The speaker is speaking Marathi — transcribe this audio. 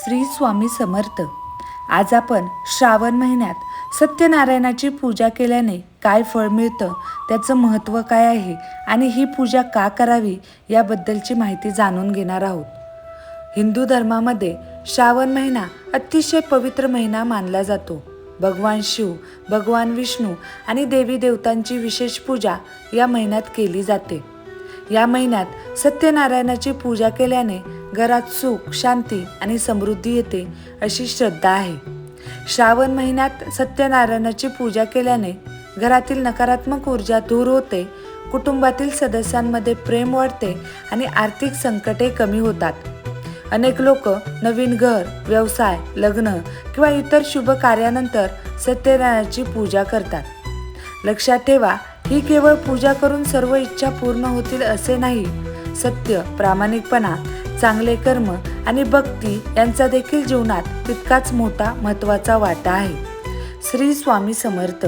श्री स्वामी समर्थ. आज आपण श्रावण महिन्यात सत्यनारायणाची पूजा केल्याने काय फळ मिळतं, त्याचं महत्त्व काय आहे आणि ही पूजा का करावी याबद्दलची माहिती जाणून घेणार आहोत. हिंदू धर्मामध्ये श्रावण महिना अतिशय पवित्र महिना मानला जातो. भगवान शिव, भगवान विष्णू आणि देवी देवतांची विशेष पूजा या महिन्यात केली जाते. या महिन्यात सत्यनारायणाची पूजा केल्याने घरात सुख, शांती आणि समृद्धी येते अशी श्रद्धा आहे. श्रावण महिन्यात सत्यनारायणाची पूजा केल्याने घरातील नकारात्मक ऊर्जा दूर होते, कुटुंबातील सदस्यांमध्ये प्रेम वाढते आणि आर्थिक संकटे कमी होतात. अनेक लोक नवीन घर, व्यवसाय, लग्न किंवा इतर शुभ कार्यानंतर सत्यनारायणाची पूजा करतात. लक्षात ठेवा, ही केवळ पूजा करून सर्व इच्छा पूर्ण होतील असे नाही. सत्य, प्रामाणिकपणा, चांगले कर्म आणि भक्ती यांचा देखील जीवनात तितकाच मोठा महत्त्वाचा वाटा आहे. श्री स्वामी समर्थ.